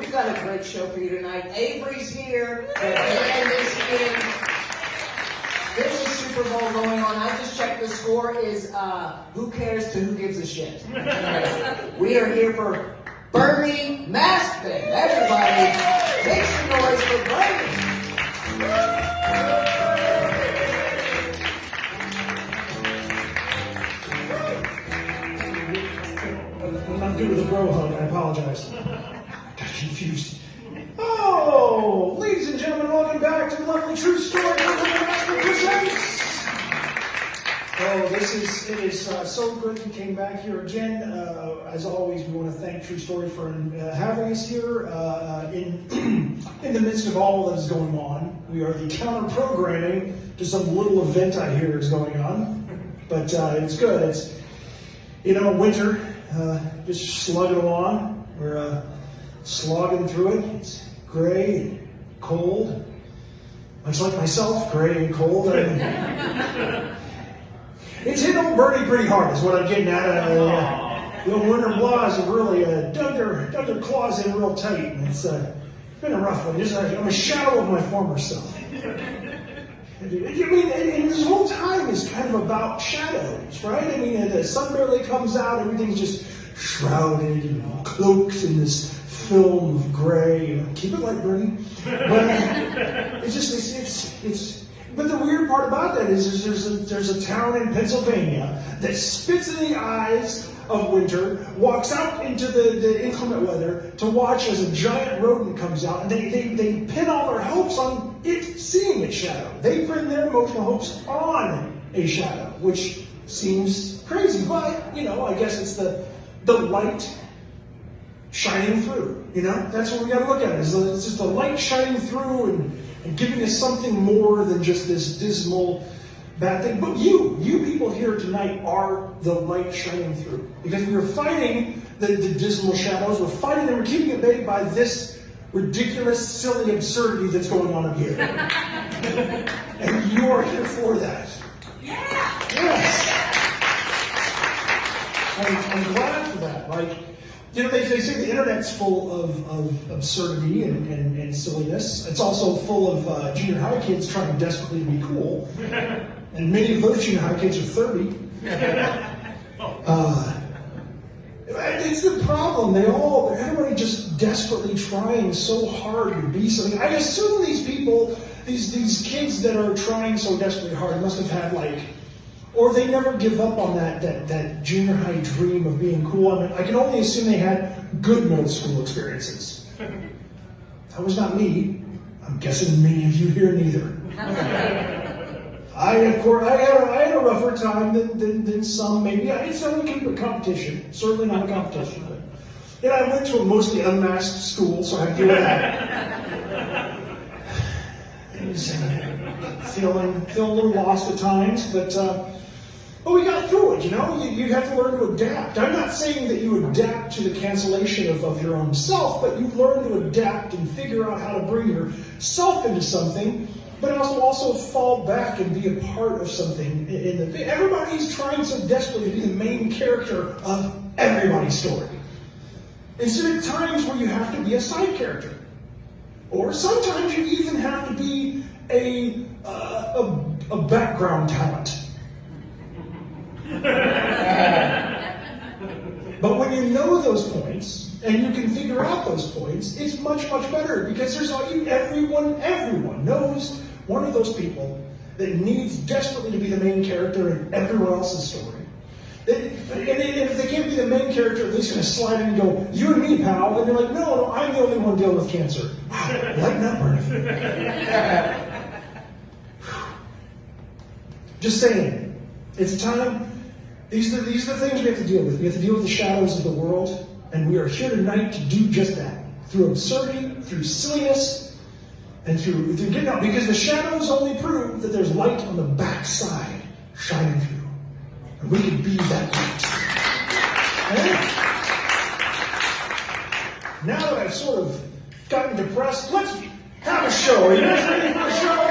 we've got a great show for you tonight. Avery's here, the band is here. There's a Super Bowl going on. I just checked the score is who cares to who gives a shit. We are here for Bernie Maskman. Everybody, make some noise for Bernie. I'm not good with a bro hug. I apologize. I got confused. Oh, ladies and gentlemen, welcome back to the lovely True Story Maskman presents. Oh, it is so good you came back here again. As always, we want to thank True Story for having us here in the midst of all that is going on. We are the counter-programming to some little event I hear is going on. But it's good. It's, winter, just slugging along. We're slogging through it. It's gray and cold. Much like myself, gray and cold. It's hit old Bernie pretty hard, is what I'm getting at. The old winter blahs have really dug their claws in real tight, and it's been a rough one. I'm a shadow of my former self. And this whole time is kind of about shadows, right? I mean, the sun barely comes out, everything's just shrouded, cloaked in this film of gray. Keep it light, Bernie. But But the weird part about that is there's a town in Pennsylvania that spits in the eyes of winter, walks out into the inclement weather to watch as a giant rodent comes out, and they pin all their hopes on it seeing its shadow. They pin their emotional hopes on a shadow, which seems crazy, but, I guess it's the light shining through, That's what we got to look at. It's just the light shining through and giving us something more than just this dismal bad thing. But you people here tonight are the light shining through. Because we are fighting the dismal shadows. We're fighting them. We're keeping at bay by this ridiculous, silly absurdity that's going on up here. And you are here for that. Yeah! Yes! I'm glad for that. They say the internet's full of absurdity and silliness. It's also full of junior high kids trying desperately to be cool. And many of those junior high kids are 30. It's the problem. Everybody just desperately trying so hard to be something. I assume these people, these kids that are trying so desperately hard must have had or they never give up on that junior high dream of being cool. I can only assume they had good middle school experiences. That was not me. I'm guessing many of you here neither. I had a rougher time than some. Maybe it's not a competition. Certainly not a competition. But I went to a mostly unmasked school, so I had to deal with that. Feeling a little lost at times, but we got through it, You have to learn to adapt. I'm not saying that you adapt to the cancellation of your own self, but you learn to adapt and figure out how to bring yourself into something, but also fall back and be a part of something. Everybody's trying so desperately to be the main character of everybody's story. Instead of times where you have to be a side character. Or sometimes you even have to be a background talent. But when you know those points, and you can figure out those points, it's much, much better, because everyone knows one of those people that needs desperately to be the main character in everyone else's story. And if they can't be the main character, at least going to slide in and go, "You and me, pal," and you're like, no, I'm the only one dealing with cancer. Wow, lighten up, Bernie. Just saying, it's time. These are the things we have to deal with. We have to deal with the shadows of the world, and we are here tonight to do just that. Through absurdity, through silliness, and through getting out. Because the shadows only prove that there's light on the backside shining through. And we can be that light. Now that I've sort of gotten depressed, let's have a show. Are you guys ready for a show?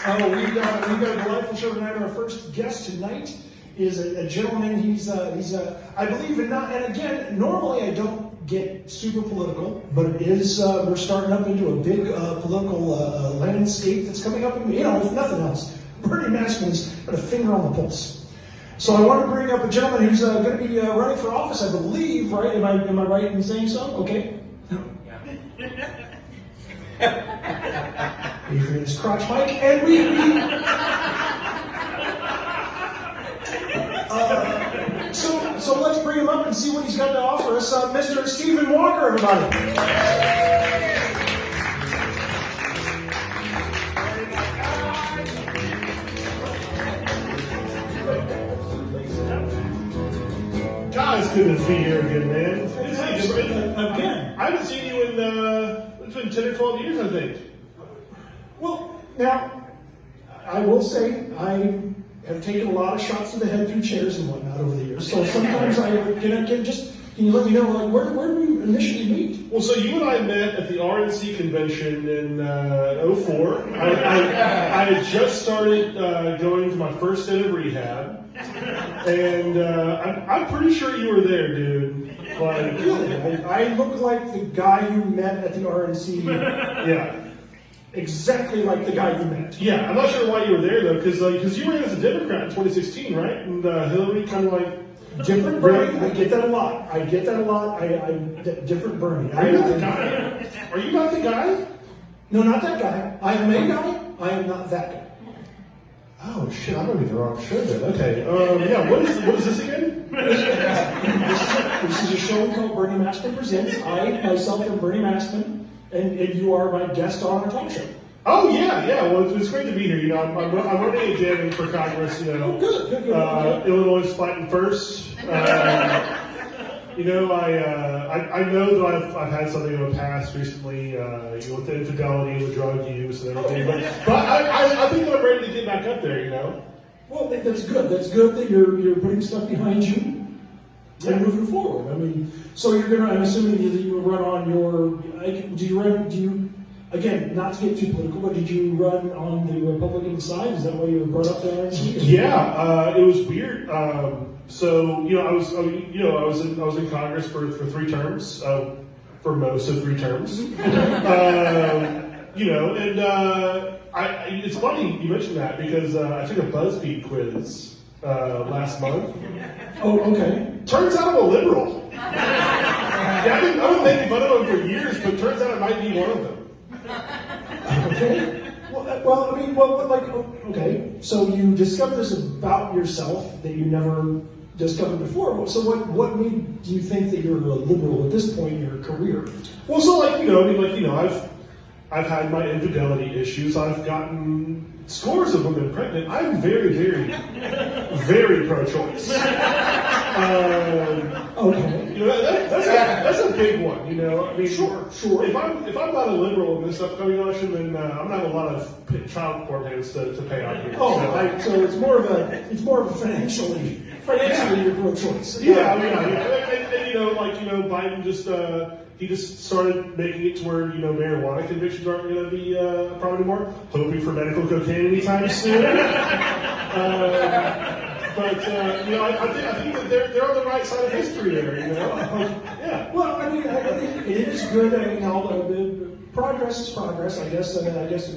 We've got a delightful show tonight. Our first guest tonight is a gentleman. He's I believe in not. And again, normally I don't get super political, but it is we're starting up into a big political landscape that's coming up. You know, if nothing else, Bernie Maskman's got a finger on the pulse. So I want to bring up a gentleman who's going to be running for office, I believe. Right? Am I right in saying so? Okay. You hear this crotch mic, and so let's bring him up and see what he's got to offer us. Mr. Stephen Walker, everybody. God, it's good to be here again, man. Again. I haven't seen you in, it's been 10 or 12 years, I think. Well, now, I will say, I have taken a lot of shots to the head through chairs and whatnot over the years. So sometimes can you let me know, like, where did we initially meet? Well, so you and I met at the RNC convention in 04. I had just started going to my first day of rehab. And I'm pretty sure you were there, dude. Like, I look like the guy you met at the RNC. yeah. Exactly like the guy you met. Yeah, I'm not sure why you were there, though, because you ran as a Democrat in 2016, right? And Hillary kind of like... Different Bernie. I get that a lot. Different Bernie. Are you not the guy? Are you not the guy? No, not that guy. I am a guy. I am not that guy. Oh shit! I'm gonna be the wrong show then. Okay. Yeah. What is this again? This is a show called Bernie Maskman Presents. I myself am Bernie Maskman, and you are my guest on our talk show. Oh yeah. Well, it's great to be here. You know, I'm running again for Congress. You know, good. Illinois is fighting first. You know, I know that I've had something in the past recently, you know, with the infidelity, the drug use, and everything. But I think that I'm ready to get back up there. You know. Well, that's good. That's good that you're putting stuff behind you and moving forward. I mean, so you're gonna. I'm assuming that you run on your. Do you? Again, not to get too political, but did you run on the Republican side? Is that why you were brought up there? Yeah, it was weird. So you know, I was in Congress for 3 terms, for most of 3 terms. You know, and it's funny you mentioned that because I took a BuzzFeed quiz last month. Oh, okay. Turns out I'm a liberal. Yeah, I've been making fun of them for years, but turns out I might be one of them. Okay. Okay. So you discovered this about yourself that you never discovered before. So what made you think that you're a liberal at this point in your career? Well, so I've had my infidelity issues. I've gotten scores of women pregnant. I'm very, very, very pro-choice. Okay. You know, that's a big one. You know, I mean, Sure. If I'm not a liberal in this upcoming election, then I'm not a lot of child support payments to pay out here. So it's more of a financially you're pro-choice. Yeah, I mean, and Biden just started making it to where marijuana convictions aren't going to be a problem anymore. Hoping for medical cocaine anytime soon. I think that they're on the right side of history there. You know, yeah. Well, I mean, I think it is good. I mean, progress is progress. I guess a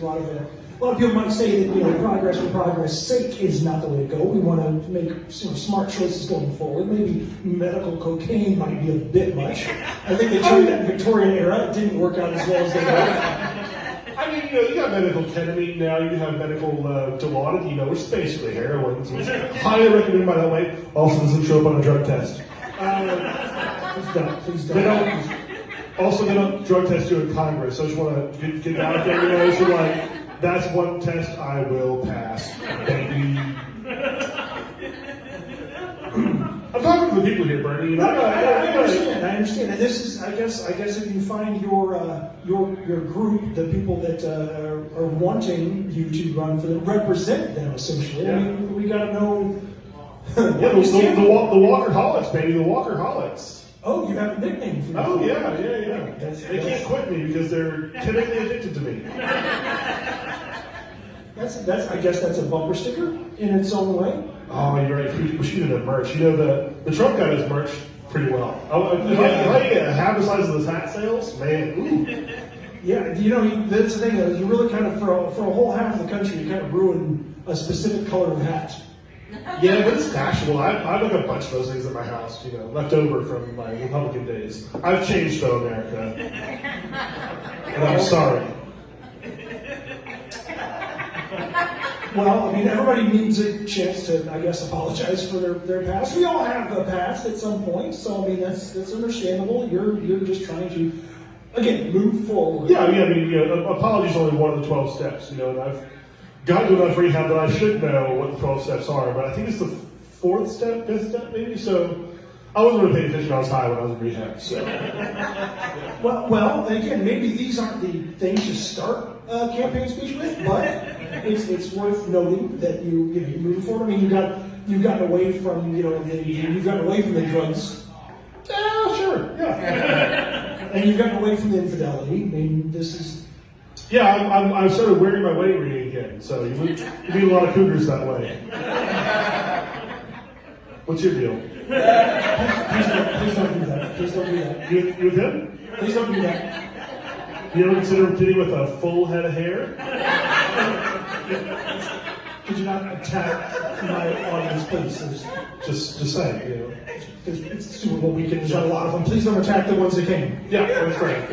lot of people might say that progress for progress' sake is not the way to go. We want to make smart choices going forward. Maybe medical cocaine might be a bit much. I think they tried that in the Victorian era. It didn't work out as well as they thought. I mean, you got medical ketamine now. You have medical Dilaudid, which is basically heroin. Which highly recommended, by the way. Also doesn't show up on a drug test. Please don't. They don't drug test you in Congress. So I just want to get out there, so that's one test I will pass, baby. I'm talking to the people here, Bernie. I understand. And this is, I guess, if you find your group, the people that are wanting you to run for them, represent them essentially. Yeah. I mean, we got to know. The Walkerholics, baby, the Walkerholics. Oh, you have a nickname for me. Oh yeah. They can't quit me because they're chemically addicted to me. I guess that's a bumper sticker in its own way. Oh, you're right. We should do the merch. The Trump guy does merch pretty well. If I get half the size of those hat sales, man, ooh. Yeah, you know, that's the thing. You really kind of, for a whole half of the country, you kind of ruin a specific color of hat. Yeah, but it's fashionable. I've got a bunch of those things at my house, you know, left over from my Republican days. I've changed, though, America. And I'm sorry. Well, I mean, everybody needs a chance to, I guess, apologize for their past. We all have a past at some point, so I mean, that's understandable. You're just trying to, again, move forward. Yeah, I mean, you know, apology is only one of the 12 steps, you know, and I've gotten to enough rehab that I should know what the 12 steps are, but I think it's the 4th step, 5th step, maybe, so I wasn't really paying attention. I was high when I was in rehab, so. Well, again, maybe these aren't the things to start a campaign speech with, but it's worth noting that you move forward. I mean, you've gotten away from you've gotten away from the drugs. Sure, yeah. And you've gotten away from the infidelity. I mean, this is. Yeah, I started wearing my wedding ring again, so you meet a lot of cougars that way. What's your deal? Please don't do that. Please don't do that. You with him? Please don't do that. You ever consider getting with a full head of hair? Could you not attack my audience, please? Just saying, you know. It's Super Bowl weekend. There's not a lot of them. Please don't attack the ones that came. Yeah, that's fair.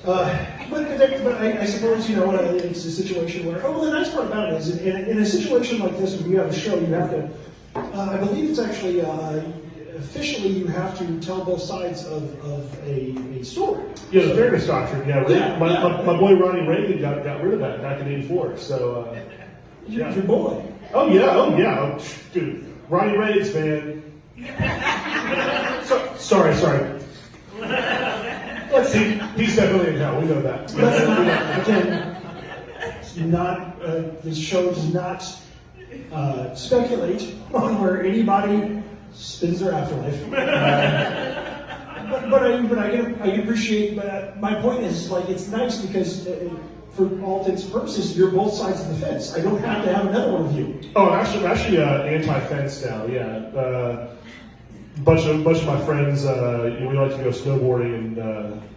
But I suppose, you know, it's a situation where, the nice part about it is, in a situation like this, when you have a show, you have to, I believe it's actually, officially, you have to tell both sides of a story. Yeah, the fairness doctrine, my boy Ronnie Reagan got rid of that back in '84, so. Your boy. Oh, yeah. Dude, Ronnie Reagan's man. Sorry. He's definitely in hell. We know that. Again, this show does not speculate on where anybody spends their afterlife. But I can appreciate. But my point is, like, it's nice because. For all intents and purposes, you're both sides of the fence. I don't have to have another one of you. Oh, I'm actually anti-fence now. Yeah, bunch of my friends. We like to go snowboarding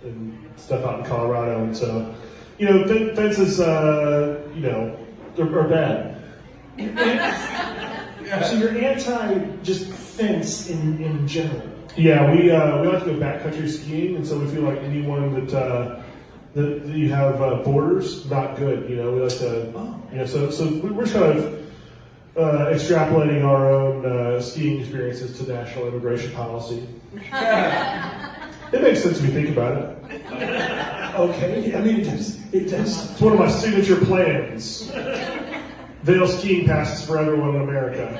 and stuff out in Colorado, and so fences. Are bad. So you're anti just fence in general. Yeah, we like to go backcountry skiing, and so we feel like anyone that you have borders, not good. You know, we like to, so we're just kind of extrapolating our own skiing experiences to national immigration policy. It makes sense if you think about it. Okay, I mean, it does. It's one of my signature plans. Vail skiing passes for everyone in America.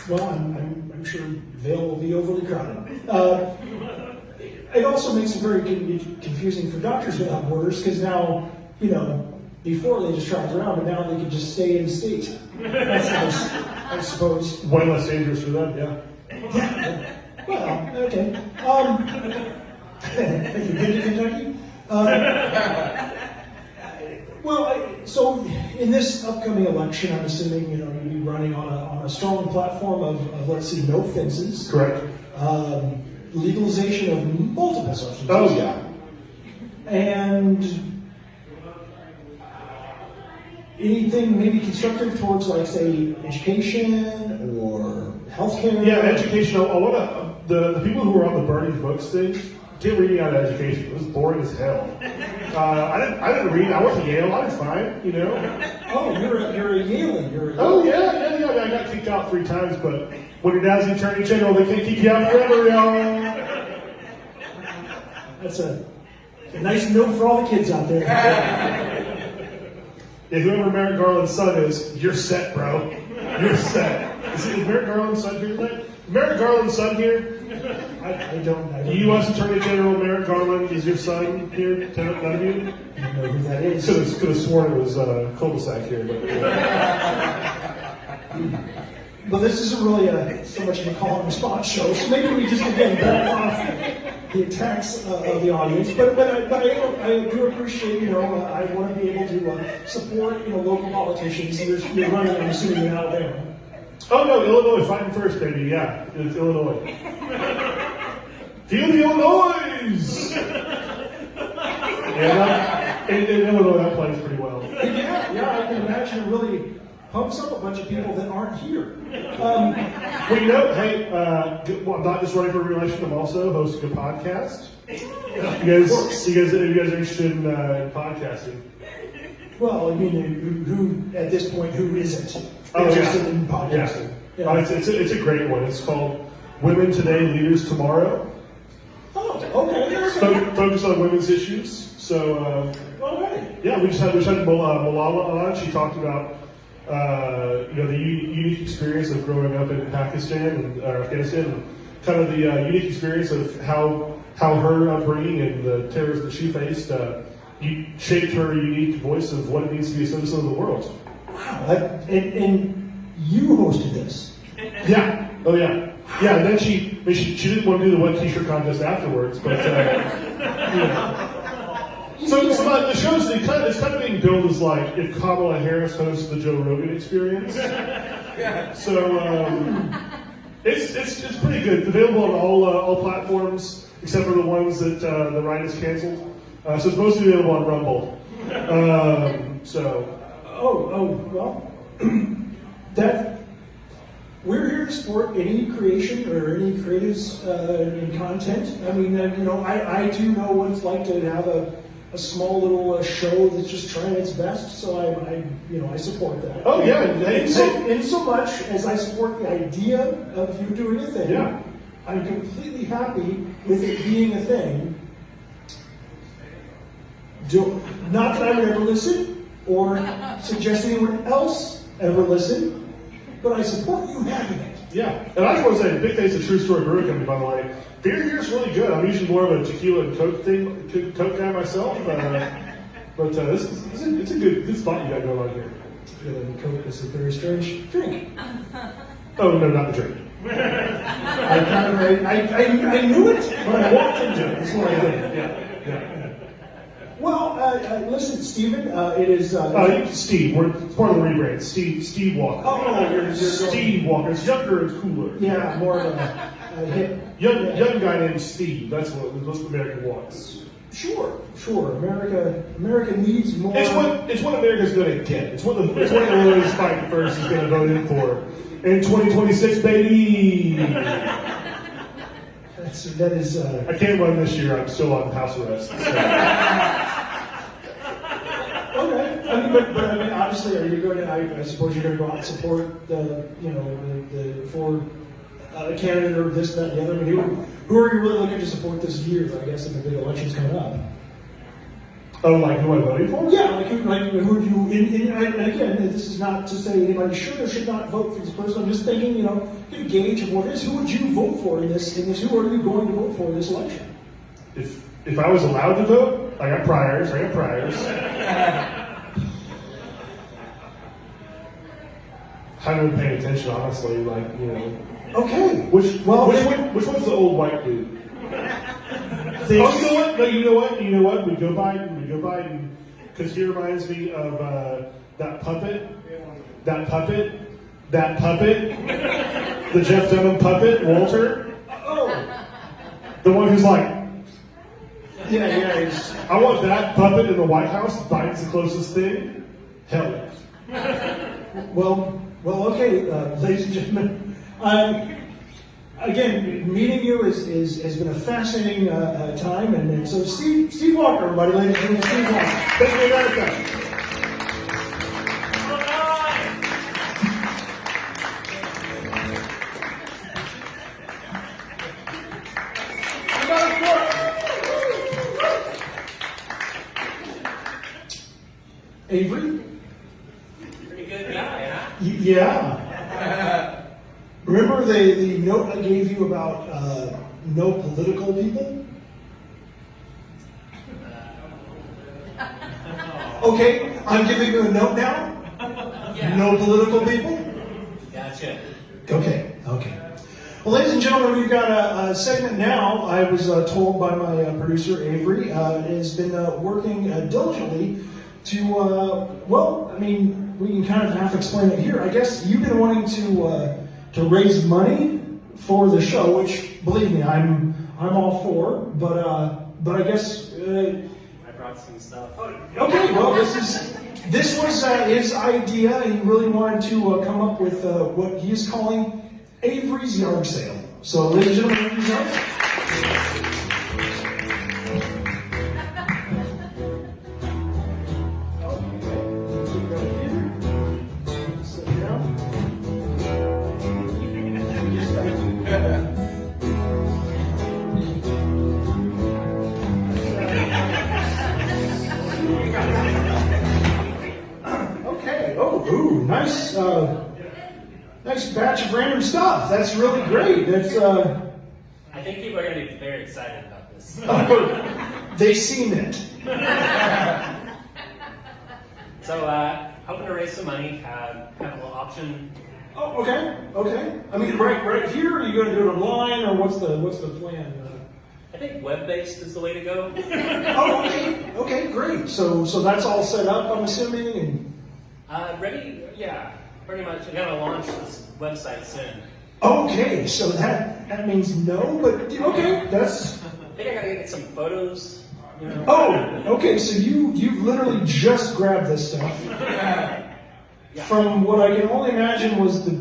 Well, I'm sure Vail will be overly crowded. It also makes it very confusing for Doctors Without Borders because now, before they just traveled around, but now they can just stay in state. That's nice, I suppose. Way less dangerous for them, yeah. Yeah. Well, okay. Have you been to Kentucky? So in this upcoming election, I'm assuming you'll be running on a strong platform of let's see, no fences. Correct. Legalization of multiple substances. Oh yeah. And anything maybe constructive towards, like, say, education or healthcare. Yeah, education. A lot of the people who were on the burning books thing didn't read out of education. It was boring as hell. I didn't read. I went to Yale. I was fine, Oh, you're a Yale. Oh yeah. I got kicked out 3 times, but when your dad's the attorney general, they can't kick you out forever, y'all. That's a nice note for all the kids out there. Yeah, whoever Merrick Garland's son is, you're set, bro. You're set. Is Merrick Garland's son here tonight? Merrick Garland's son here? I don't know. The U.S. Attorney General Merrick Garland is your son here? None of you? I don't know who that is. Could have sworn it was cul-de-sac here, but. But this isn't really so much of a call and response show, so maybe we just again back off the attacks of the audience. But I do appreciate, I want to be able to support local politicians. You're running, I'm assuming, in Alabama. Oh no, Illinois fighting first, baby. Yeah, it's Illinois. Feel the Illinois! And in Illinois, that plays pretty well. Yeah, I can imagine it really pumps up a bunch of people that aren't here. Well, you know, hey, I'm not just running for re-election. I'm also hosting a podcast. You guys are interested in podcasting? Well, I mean, who at this point, who isn't Oh, interested yeah. in podcasting? Yeah. It's a great one. It's called Women Today, Leaders Tomorrow. Oh, okay. Focus on women's issues. So, yeah, we just had Malala on. She talked about the unique experience of growing up in Pakistan and Afghanistan, and kind of the unique experience of how her upbringing and the terrorism that she faced shaped her unique voice of what it means to be a citizen of the world. Wow, and you hosted this. Yeah. Oh yeah. Yeah. And then she didn't want to do the wet t-shirt contest afterwards, but So the show's it's kind of being billed as like if Kamala Harris hosts the Joe Rogan Experience. So it's pretty good. It's available on all platforms except for the ones that the right has canceled. So it's mostly available on Rumble. Well, that we're here to support any creation or any creatives in content. I mean, I too know what it's like to have a small little show that's just trying its best. So I support that. Oh yeah, in so much as I support the idea of you doing a thing. Yeah. I'm completely happy with it being a thing. Not that I would ever listen or suggest anyone else ever listen, but I support you having it. Yeah, and I just want to say, Big Taste, a true story brewing company, by the way. Beer here is really good. I'm usually more of a tequila and Coke guy myself, but it's a good spot you got going on here. Tequila and Coke is a very strange drink. Oh no, not the drink. I knew it, but I walked into it. That's what I did. Yeah. Well, listen, Stephen, it is... Steve, it's part of the rebrand. Steve Walker. Oh, you're Steve Walker. It's younger and cooler. Yeah, more of a hip. Young guy named Steve. That's what America wants. Sure. America needs more... It's what America's going to get. It's what Illinois fighting first is going to vote in for. In 2026, baby! That is... I can't run this year. I'm still on house arrest. So. Okay. I mean, but I mean, obviously, are you going to? I suppose you're going to go out and support the for a candidate or this, that, and the other. I mean, who are you really looking to support this year? I guess if the big election's coming up. Oh, like who I'm voting for? Yeah, who do you? And again, this is not to say anybody should or should not vote for this person. I'm just thinking, get a gauge of what it is. Who would you vote for in this? Who are you going to vote for in this election? If I was allowed to vote, I got priors. Haven't been paying attention, honestly. Okay. Which one's the old white dude? Oh, you know what? No, you know what? We go Biden, because he reminds me of that puppet, the Jeff Dunham puppet, Walter. Oh. The one who's like, yeah. I want that puppet in the White House. Biden's the closest thing. Hell yes. Well, okay, ladies and gentlemen. Again, meeting you has been a fascinating time, and so Steve Walker, everybody, ladies and gentlemen, Steve Walker. Thank you, America. Avery? Pretty good guy, huh? Yeah. Remember the note I gave you about no political people? Okay, I'm giving you a note now. Yeah. No political people? Gotcha. Okay. Well, ladies and gentlemen, we've got a segment now. I was told by my producer, Avery, has been working diligently to, we can kind of half explain it here. I guess you've been wanting to raise money for the show, which believe me, I'm all for. But I guess I brought some stuff. okay. Well, this was his idea. He really wanted to come up with what he's calling Avery's yard sale. So, ladies and gentlemen, Avery's yard sale. Okay. Oh, ooh, nice. Nice batch of random stuff. That's really great. That's I think people are going to be very excited about this. they seem it. So, hoping to raise some money, have a little auction. Oh, okay, okay. I mean, right here. Are you going to do it online, or what's the plan? I think web-based is the way to go. Oh, okay, great. So that's all set up, I'm assuming, and Ready? Yeah, pretty much. We're going to launch this website soon. okay. So that means no, but okay. That's I think I got to get some photos. You know. oh, okay. So you've literally just grabbed this stuff from what I can only imagine was the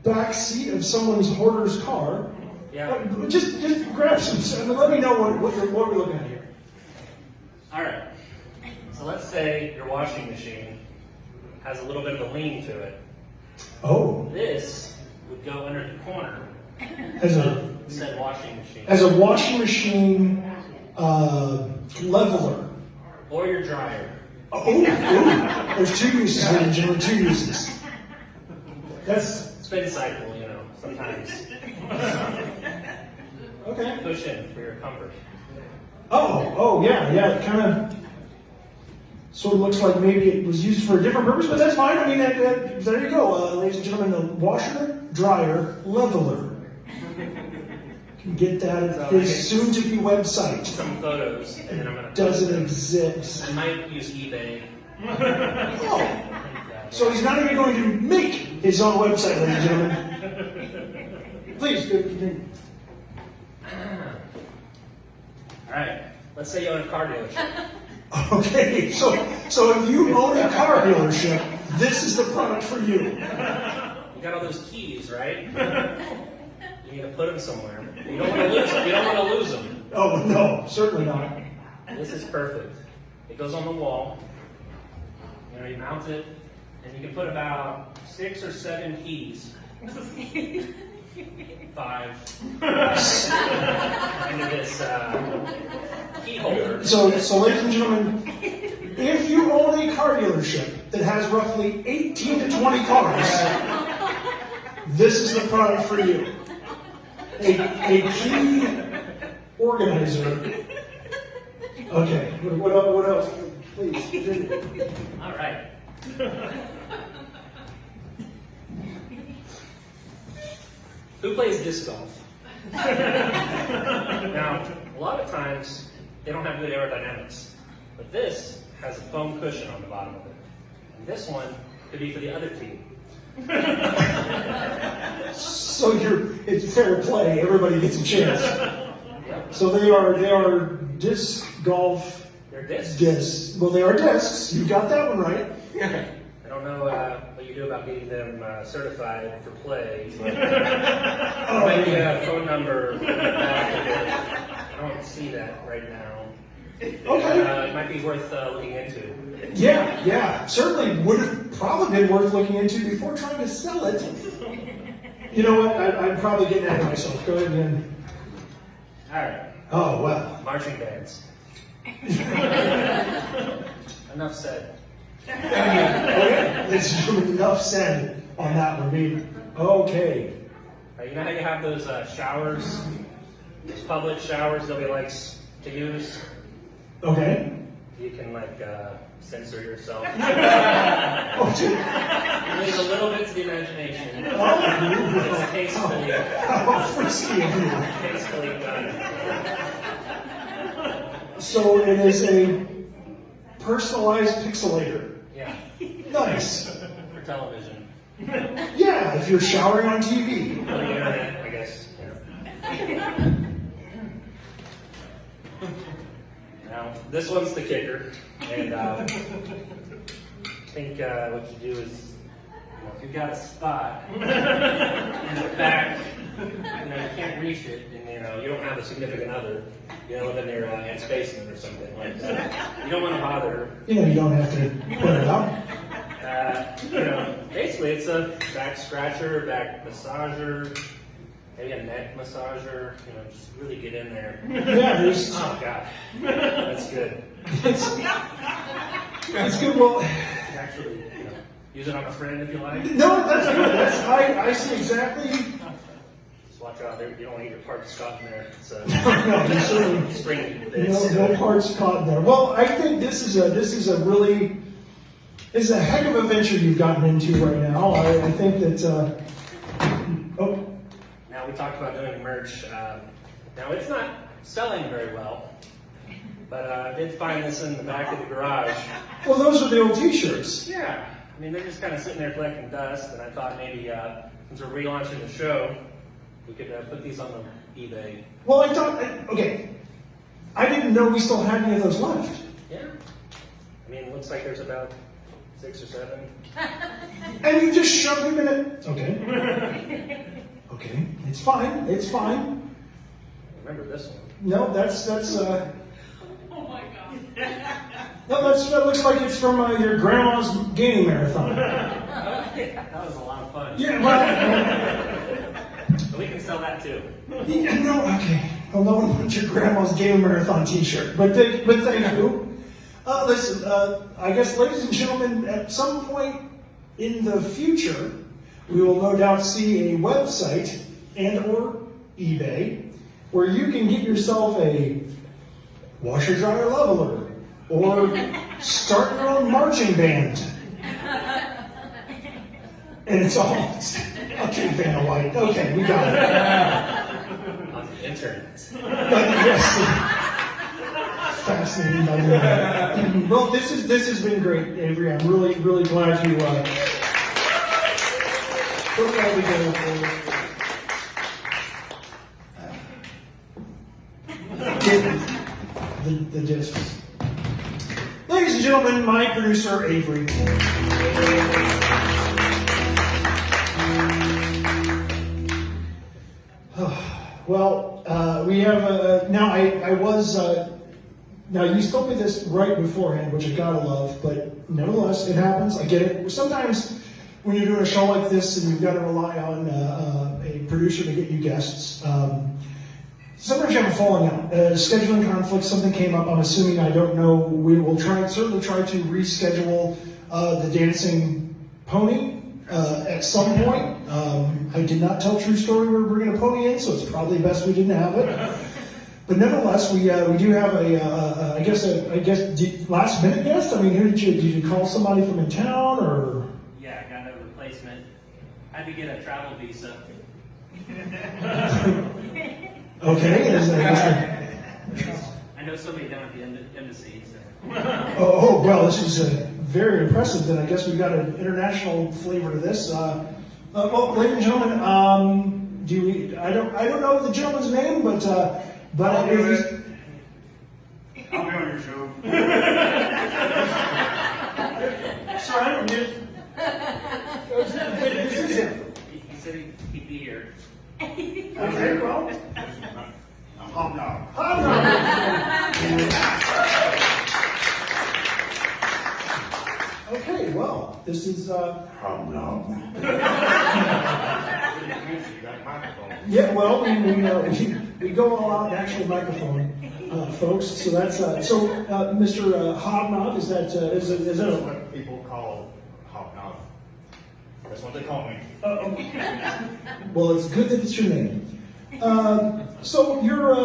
back seat of someone's hoarder's car. Yeah. Just grab some. Let me know what we're looking at here. All right. So let's say your washing machine has a little bit of a lean to it. Oh, This would go under the corner. as a Said washing machine. washing machine leveler. Or your dryer. Oh, there's two uses, ladies and gentlemen. Two uses. That's Spin cycle, you know, sometimes. okay. Push in for your comfort. Oh, yeah. It kind of sort of looks like maybe it was used for a different purpose, but that's fine. I mean, there you go, ladies and gentlemen. The washer, dryer, leveler. You can get that at his soon-to-be website. Some photos, and then I'm going to Doesn't exist. I might use eBay. Oh, so he's not even going to make his own website, ladies and gentlemen. Please, continue. All right. Let's say you own a car dealership. Okay, so if you own a car dealership, this is the product for you. You got all those keys, right? You need to put them somewhere. You don't want to lose them. You don't want to lose them. Oh, no, certainly not. This is perfect. It goes on the wall. You mount it, and you can put about 6 or 7 keys. 5 into this key holder. So, ladies and gentlemen, if you own a car dealership that has roughly 18 to 20 cars, this is the product for you. A key organizer. Okay, what else? Please, continue. All right. Who plays disc golf? Now, a lot of times they don't have good aerodynamics, but this has a foam cushion on the bottom of it. And this one could be for the other team. So it's fair play. Everybody gets a chance. Yep. So they are disc golf They're discs. discs. Well, they are discs. You got that one right. I don't know what you do about getting them certified for play. But Oh, maybe yeah. a phone number. I don't see that right now. Okay. It might be worth looking into. Yeah. Certainly would have probably been worth looking into before trying to sell it. You know what? I'm probably getting ahead of myself. Go ahead again. All right. Oh, well. Marching bands. Enough said. Okay. It's enough said on that one, maybe. Okay. You know how you have those showers, those public showers nobody likes to use? Okay. You can censor yourself. Oh, dude. Leave a little bit to the imagination. Oh, It's tastefully, how frisky of you. tastefully done. So it is a personalized pixelator. Yeah. Nice. television. Yeah, if you're showering on TV. On the internet, I guess. Yeah. Now, this one's the kicker, and I think what you do is, if you've got a spot in the back, you can't reach it, and you don't have a significant other, live in your aunt's basement or something like that. You don't want to bother. You don't have to put it up. Basically it's a back scratcher, back massager, maybe a neck massager, just really get in there. Yeah, there's. Oh God, that's good. It's good. Well, Actually, use it on a friend if you like. no, that's good. I see exactly. Just watch out there, you don't want to get your parts caught in there. It's No, you certainly. spring. No parts caught in there. Well, I think this is a really. It's a heck of a venture you've gotten into right now. I think that. Now we talked about doing merch. Now it's not selling very well, but I did find this in the back of the garage. Well, those are the old T-shirts. Yeah, they're just kind of sitting there collecting dust, and I thought maybe since we're relaunching the show, we could put these on the eBay. Well, I thought. Okay, I didn't know we still had any of those left. Yeah, it looks like there's about 6 or 7. And you just shove them in it. Okay. Okay, it's fine. It's fine. Remember this one? No, that's. Oh my God. No, that looks like it's from your grandma's gaming marathon. That was a lot of fun. Yeah, well. But we can sell that too. Yeah, no, okay. Well, no one wants your grandma's gaming marathon T-shirt, but thank you. Listen, I guess, ladies and gentlemen, at some point in the future, we will no doubt see a website and/or eBay where you can get yourself a washer dryer leveler or start your own marching band. And it's all okay, Vanna White. Okay, we got it. On the internet. Yes. Fascinating. Well, this has been great, Avery. I'm really glad you put it all together for us. The discs. Ladies and gentlemen, my producer Avery. Well, we have now. I was. Now, you told me this right beforehand, which I gotta love, but nevertheless, it happens. I get it. Sometimes when you're doing a show like this and you've got to rely on a producer to get you guests, sometimes you have a falling out. Scheduling conflict, something came up. I'm assuming, I don't know. We will certainly try to reschedule the Dancing Pony at some point. I did not tell True Story we were bringing a pony in, so it's probably best we didn't have it. But nevertheless, we do have I guess last minute guest. Who did you call somebody from in town or? Yeah, I got a replacement. Had to get a travel visa. Okay. I know somebody down at the embassy. So. Oh well, this is very impressive. Then I guess we've got an international flavor to this. Well, ladies and gentlemen, I don't know the gentleman's name, but I'll be on your show. Sorry, I don't get. This is him. He said he'd be here. Okay, well. I'm hobnob. Okay, well, this is. Hobnob. Yeah, well, we go all out actual microphone, folks. So that's Mr. Hobnob. Is that That's what people call hobnob. That's what they call me. Well, it's good that it's your name. So you're.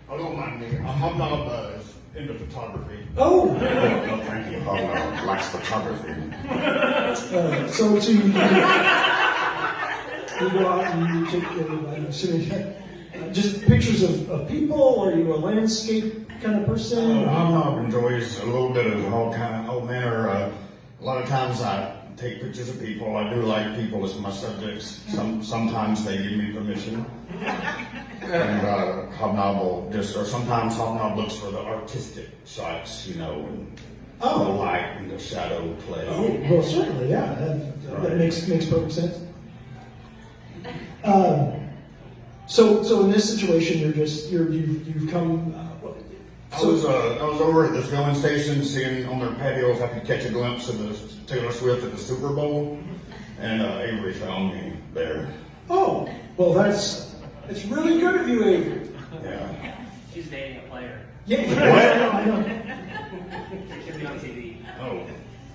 Oh, don't mind me. Hobnob is into photography. Oh. No, thank you. Hobnob likes photography. So you go out and you take just pictures of people? Are you a landscape kind of person? Hobnob enjoys a little bit of all manner. A lot of times I take pictures of people. I do like people as my subjects. Sometimes they give me permission. And Hobnob will sometimes Hobnob looks for the artistic shots, and the light and the shadow play. Oh, well, certainly, yeah. That makes perfect sense. So in this situation, you've come. I was over at the filling station, seeing on their patio if I could catch a glimpse of the Taylor Swift at the Super Bowl, and Avery found me there. Oh, well, it's really good of you, Avery. Yeah. She's dating a player. Yeah, I know. She'll be on TV.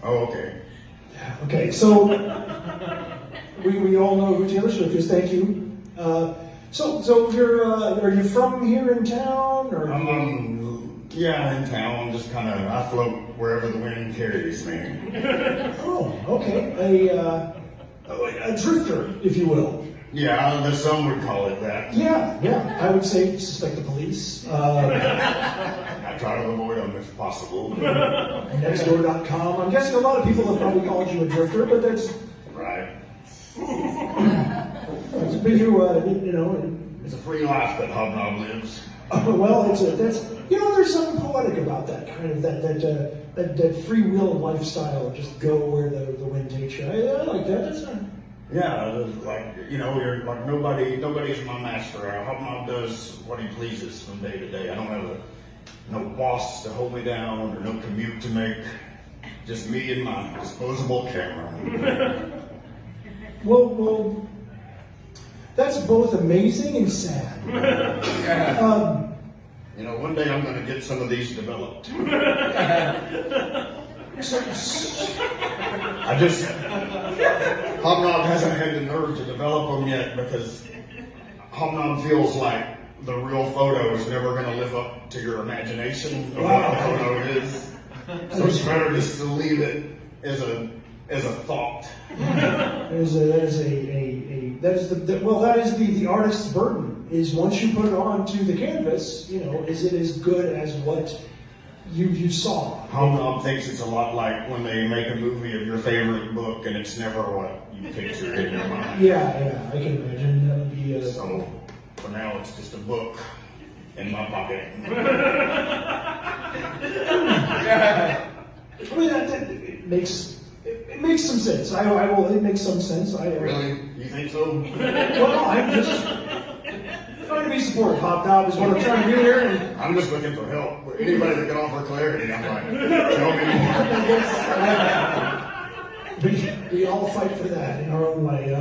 Oh, okay. Okay, so we all know who Taylor Swift is. Thank you. So you're are you from here in town, or? Yeah, in town. Just kind of I float wherever the wind carries me. Oh, okay. A drifter, if you will. Yeah, some would call it that. Yeah. I would say suspect the police. I try to avoid them if possible. Nextdoor.com. I'm guessing a lot of people have probably called you a drifter, but that's Right. but It's a free life that Hobnob lives. well, there's something poetic about that kind of that free will lifestyle. Just go where the wind takes you. I like that. That's not. Yeah, you're like nobody's my master. Hobnob does what he pleases from day to day. I don't have no boss to hold me down or no commute to make. Just me and my disposable camera. Well, that's both amazing and sad. One day I'm going to get some of these developed. Hobnob hasn't had the nerve to develop them yet because Hobnob feels like the real photo is never going to live up to your imagination of what the photo is. So it's better just to leave it as a thought. That is the artist's burden. Is once you put it onto the canvas, is it as good as what you saw? Hobnob thinks it's a lot like when they make a movie of your favorite book and it's never what you picture in your mind. Yeah, I can imagine that would be. So for now, it's just a book in my pocket. I mean, it makes some sense. It makes some sense. Really? You think so? Well, I'm just trying to be supportive. Hobnob is what I'm trying to do here. And I'm just looking for help. Anybody that can offer clarity, I'm like, tell me. we all fight for that in our own way.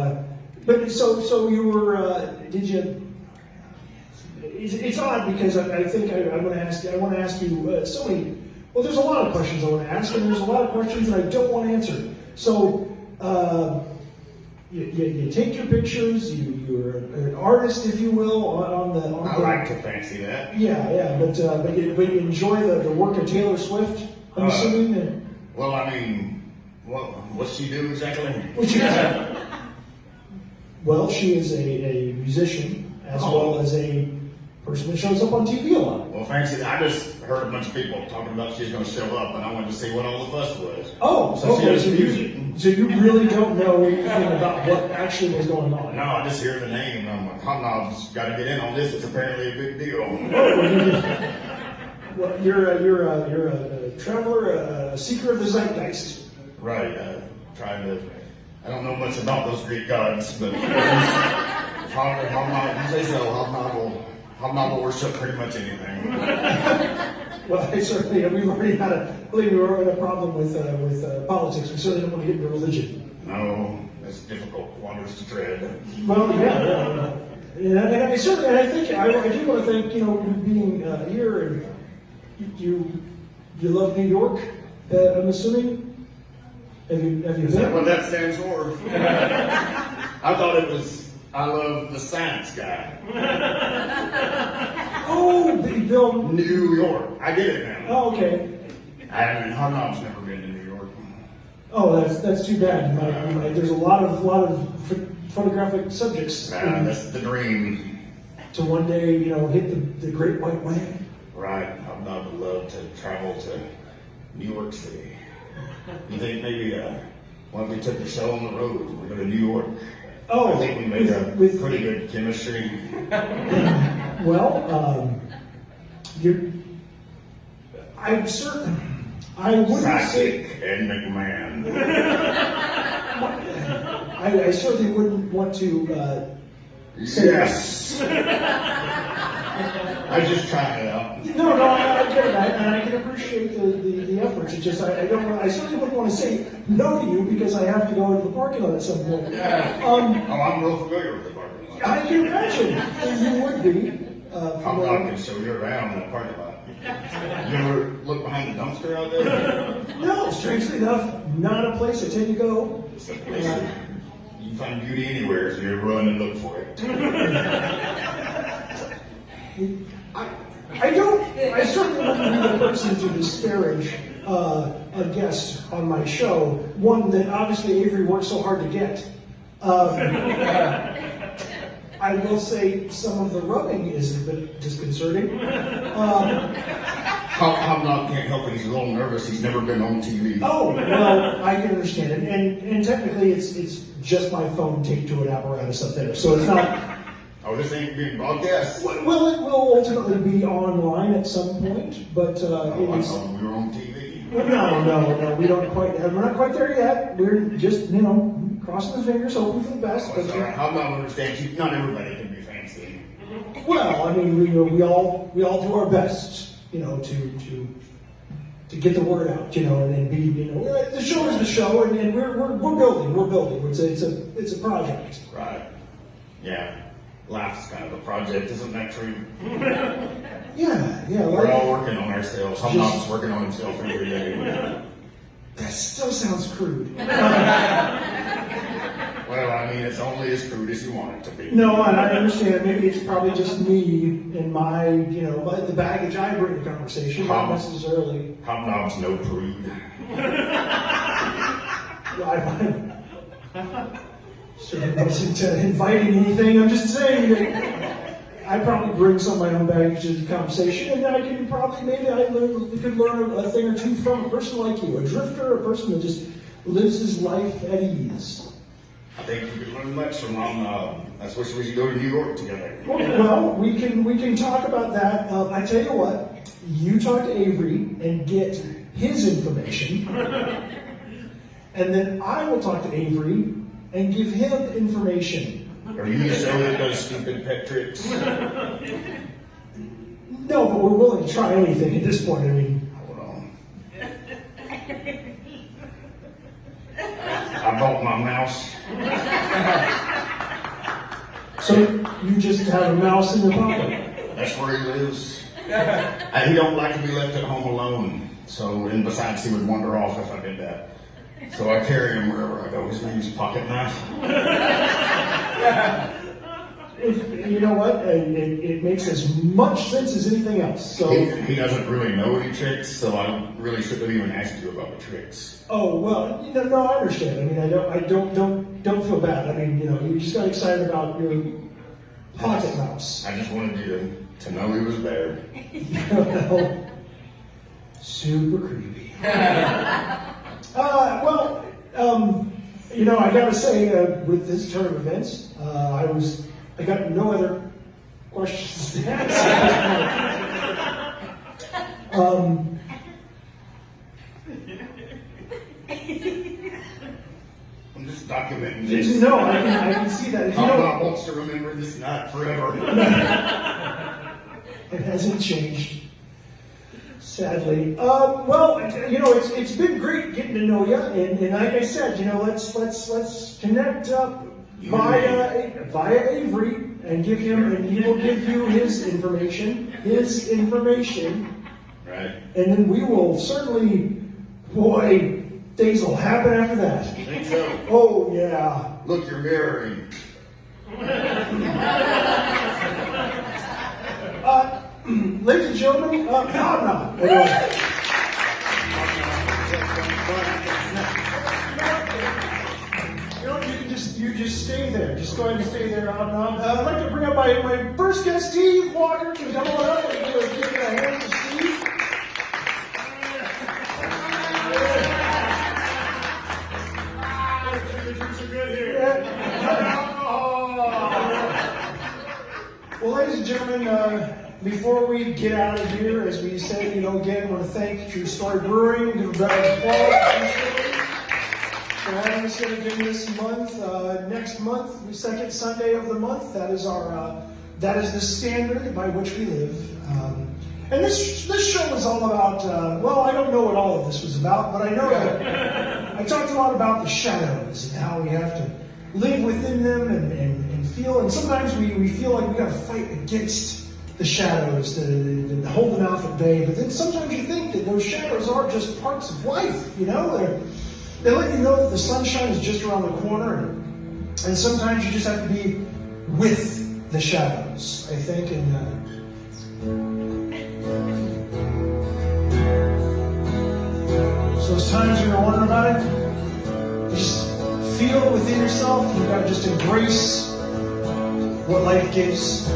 But so you were? Did you? It's odd because I think I want to ask you. I want to ask you so many. Well, there's a lot of questions I want to ask, and there's a lot of questions that I don't want to answer. So, you take your pictures. You're an artist, if you will, on the. I like to fancy that. Yeah, but you enjoy the work of Taylor Swift. I'm assuming. Well, I mean, what's she do exactly? Well, she is a musician as well as a person that shows up on TV a lot. Well, fancy. I just heard a bunch of people talking about she's going to show up, and I wanted to see what all the fuss was. Oh, so okay. she does music. So you really don't know anything about what actually was going on? No, I just hear the name. I'm like, Hobnob's got to get in on this. It's apparently a big deal. Well, you're a traveler, a seeker of the zeitgeist. Right. Trying to. I don't know much about those Greek gods, but Hobnob, you say so. Hobnob will worship pretty much anything. Well, certainly, we've already had a problem with politics. We certainly don't want to get into religion. No, it's difficult waters to tread. Well, yeah. And I certainly, and I think I do want to thank you being here, and you love New York. I'm assuming. Have you Is been? that what that stands for? I thought it was. I love the science guy. Oh, Bill. New York. I get it now. Oh, okay. Hobnob's never been to New York. Oh, that's too bad. There's a lot of photographic subjects. That's the dream. to one day, hit the Great White Way? Right. Hobnob would love to travel to New York City. You think maybe what if we took the show on the road? We go to New York. Oh, I think we made with pretty good chemistry. Well, I'm certain. I wouldn't say. Sakic and McMahon. I certainly wouldn't want to say Yes. I just tried it out. No, I get it, and I can appreciate the efforts. It's just I certainly wouldn't want to say no to you because I have to go into the parking lot at some point. I'm real familiar with the parking lot. I can imagine you would be. I'm not going to show you around that parking lot. You ever look behind the dumpster out there? No, strangely enough, not a place I tend to go. It's a place that you find beauty anywhere, so you run and look for it. I certainly wouldn't be the person to disparage a guest on my show, one that obviously Avery worked so hard to get. I will say some of the rubbing is a bit disconcerting. Hobnob can't help it. He's a little nervous. He's never been on TV. Oh, well, I can understand it. And technically it's just my phone taped to an apparatus up there, so it's not... Oh, this ain't being broadcast? Well, it will ultimately be online at some point, but it is... I thought we were on TV. No, we don't quite. We're not quite there yet. We're just, crossing the fingers, hoping for the best. But Hobnob understands you. Not everybody can be fancy. well, I mean, we all do our best, to get the word out, and be, the show is the show, and we're building. It's a project. Right. Yeah. Life's kind of a project, isn't that true? Yeah. We're all working on ourselves. Hobnob's working on himself every day. That still sounds crude. Well, I mean, it's only as crude as you want it to be. No, and I understand. Maybe it's probably just me and my, the baggage I bring to the conversation, not necessarily. Hobnob's no prude. Certainly wasn't inviting anything. I'm just saying that I probably bring some of my own baggage to the conversation, and I can probably we could learn a thing or two from a person like you, a drifter, a person that just lives his life at ease. I think we could learn much from Hobnob. That's why we should go to New York together. Well, we can talk about that. I tell you what, you talk to Avery and get his information, and then I will talk to Avery and give him information. Are you the show that does stupid pet tricks? No, but we're willing to try anything at this point. I mean, Hold on. I bought my mouse. so you just have a mouse in your pocket. That's where he lives. He don't like to be left at home alone. So, and besides, he would wander off if I did that. So I carry him wherever I go. His name's Pocket Knife. You know what? It makes as much sense as anything else. So He doesn't really know any tricks, so I really shouldn't even ask you about the tricks. Oh well, no, I understand. I mean, I don't feel bad. I mean, you just got excited about your pocket mouse. I just wanted you to know he was there. Super creepy. I gotta say, with this turn of events, I got no other questions to ask. I'm just documenting this. No, I can see that. Hobnob wants to remember this night forever. It hasn't changed, sadly. It's been great getting to know you, and like I said, let's connect up via Avery and give him, and he will give you his information, Right. and then we will certainly, things will happen after that. You think so? Oh yeah. Look, you're mirroring. Ladies and gentlemen, Hobnob. Anyway. You just stay there. Just go ahead and stay there. I'd like to bring up my first guest, Steve Walker. Can you come on up and give a hand to Steve? Well, ladies and gentlemen, before we get out of here, as we said, again, I want to thank True Story Brewing, give a round of applause for having us here again this month. Next month, the second Sunday of the month, that is the standard by which we live. And this show is all about, I don't know what all of this was about, but I know that I talked a lot about the shadows and how we have to live within them and feel, and sometimes we feel like we got to fight against the shadows to hold them off at bay, but then sometimes you think that those shadows are just parts of life, they let you know that the sunshine is just around the corner, and sometimes you just have to be with the shadows, I think, and so those times when you're wondering about it, you just feel within yourself, you've got to just embrace what life gives. You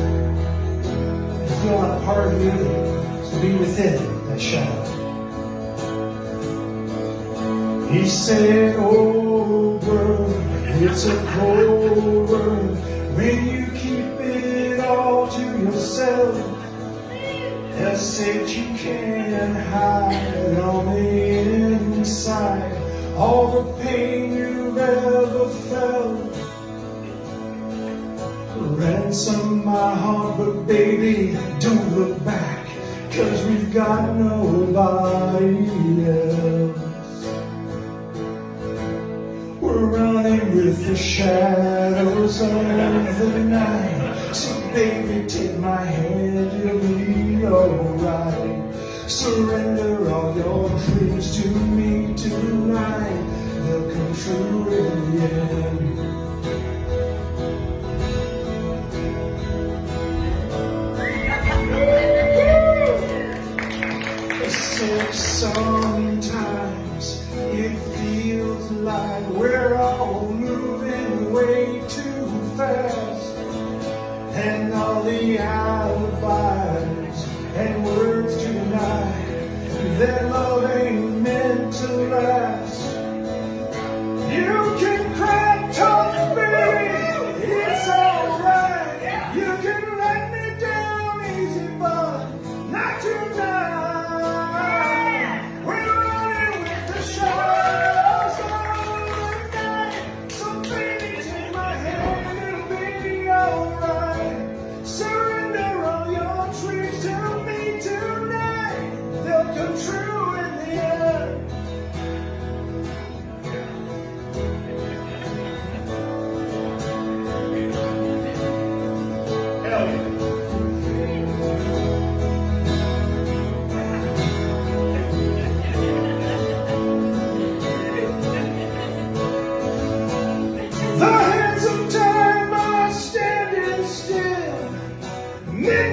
feel that part of you to be within that shadow. He said, oh girl, it's a cold world when you keep it all to yourself. I said you can't hide on the inside all the pain you've ever felt. Ransom my heart, but baby, don't look back, 'cause we've got nobody else. We're running with the shadows of the night, so baby, take my hand, you'll be alright. Surrender all your dreams to me tonight, they'll come true in the end. Sometimes it feels like we're all moving way too fast, and all the alibis and words tonight that love ain't meant to last. You can cry tough, baby, it's alright. You can let me down easy, but not tonight. Men